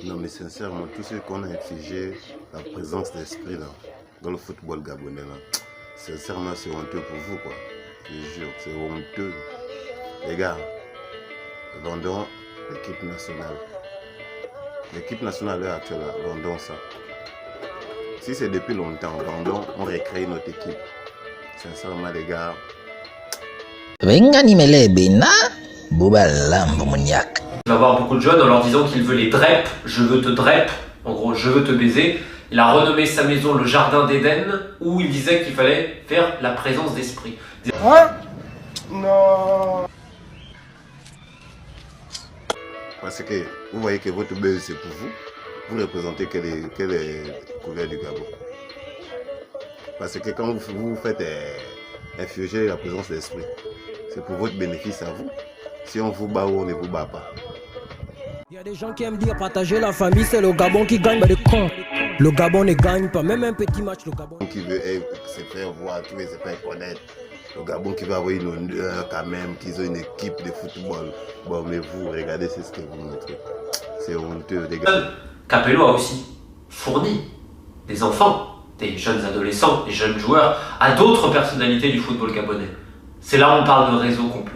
Non, mais sincèrement, tout ce qu'on a exigé, la présence d'esprit là, dans le football gabonais, là, sincèrement, c'est honteux pour vous, quoi. Je te jure, c'est honteux. Les gars, vendons l'équipe nationale. L'équipe nationale actuelle, là, vendons ça. Si c'est depuis longtemps, vendons, on recrée notre équipe. Sincèrement, les gars. Tu vas voir beaucoup de jeunes en leur disant qu'il veut les drep, je veux te drep, en gros je veux te baiser. Il a renommé sa maison le Jardin d'Éden, où il disait qu'il fallait faire la présence d'esprit. Hein? Non. Parce que vous voyez que votre buzz c'est pour vous. Vous représentez quel est couleur du Gabon. Parce que quand vous faites infuser la présence d'esprit, c'est pour votre bénéfice à vous. Si on vous bat ou on ne vous bat pas. Il y a des gens qui aiment dire partager la famille, c'est le Gabon qui gagne, mais des cons. Le Gabon ne gagne pas, même un petit match, le Gabon. Qui veut se faire voir, qui veut se faire connaître. Le Gabon qui va avoir une honneur quand même, qu'ils ont une équipe de football. Bon, mais vous, regardez, c'est ce que vous montrez. C'est honteux, les gars. Capello a aussi fourni des enfants, des jeunes adolescents, des jeunes joueurs, à d'autres personnalités du football gabonais. C'est là où on parle de réseau complet.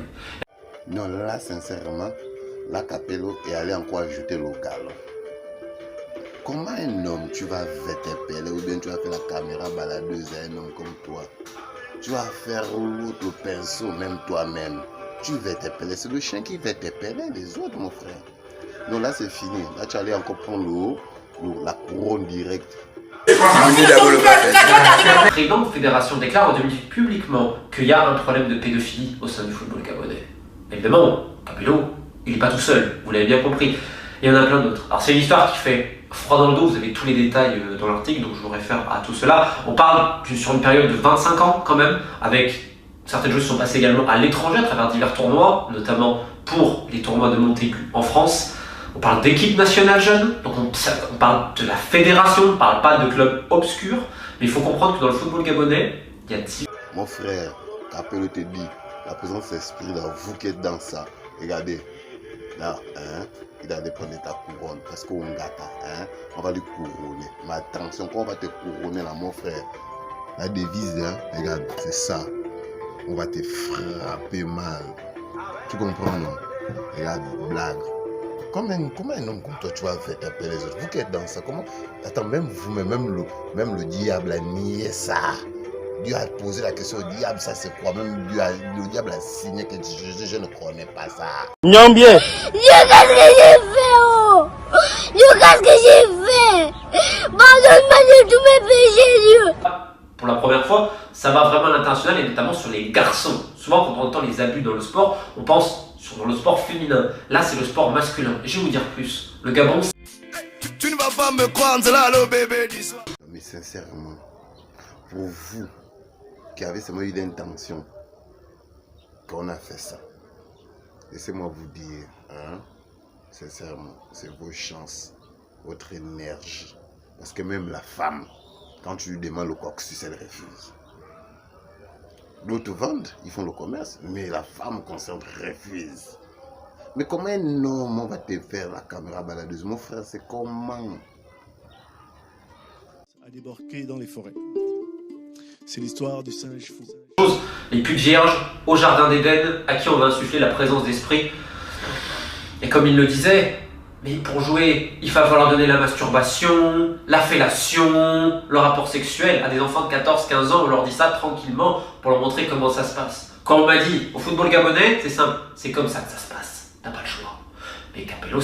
Non, là, sincèrement, là, Capello est allé encore ajouter local. Comment un homme, tu vas t'interpeller ou bien tu vas faire la caméra baladeuse à un homme comme toi? Tu vas faire l'autre pinceau, même toi-même. Tu vas t'interpeller. C'est le chien qui va t'interpeller, les autres, mon frère. Non, là, c'est fini. Là, tu allais encore prendre la couronne directe. Le président de fédération déclare en 2008 publiquement qu'il y a un problème de pédophilie au sein du football gabonais. Évidemment, Capello, il n'est pas tout seul, vous l'avez bien compris. Il y en a plein d'autres. Alors c'est une histoire qui fait froid dans le dos, vous avez tous les détails dans l'article, donc je vous réfère à tout cela. On parle sur une période de 25 ans quand même, avec certaines choses qui sont passées également à l'étranger à travers divers tournois, notamment pour les tournois de Montaigu en France. On parle d'équipe nationale jeune, donc on parle de la fédération, on ne parle pas de club obscur, mais il faut comprendre que dans le football gabonais, il y a 10... Mon frère, Capello te dit, la présence d'esprit, là, vous qui êtes dans ça, regardez, là, hein, il a prendre ta couronne, parce qu'on gâte, hein, on va lui couronner. Mais attention, quand on va te couronner là, mon frère, la devise, hein, regarde, c'est ça, on va te frapper mal. Tu comprends, non? Regarde, blague. Comment un homme comme toi, tu vas faire taper les autres? Vous qui êtes dans ça, comment? Attends, même vous-même, même le diable a nié ça. Dieu a posé la question au diable, ça c'est quoi? Même le diable a signé que je ne connais pas ça. Non bien. Qu'est-ce que j'ai fait, oh? Qu'est-ce que j'ai fait? Pardonne-moi de tous mes péchés, Dieu. Pour la première fois, ça va vraiment à l'international et notamment sur les garçons. Souvent, quand on entend les abus dans le sport, on pense sur le sport féminin. Là, c'est le sport masculin. Et je vais vous dire plus. Le Gabon... Tu ne vas pas me croire, c'est là le bébé du soir. Mais sincèrement, pour vous qui avez seulement eu l'intention qu'on a fait ça, laissez-moi vous dire, hein, sincèrement, c'est vos chances, votre énergie. Parce que même la femme, quand tu lui demandes le coccyx, elle refuse. D'autres vendent, ils font le commerce, mais la femme consciente refuse. Mais comment un homme on va te faire la caméra baladeuse? Mon frère, c'est comment? A débarqué dans les forêts. C'est l'histoire du singe fou. Les putes vierges au Jardin d'Éden, à qui on va insuffler la présence d'esprit. Et comme il le disait, mais pour jouer, il va falloir donner la masturbation, la fellation, le rapport sexuel à des enfants de 14-15 ans. On leur dit ça tranquillement pour leur montrer comment ça se passe. Quand on m'a dit, au football gabonais, c'est simple, c'est comme ça que ça se passe. T'as pas le choix. Mais Capello,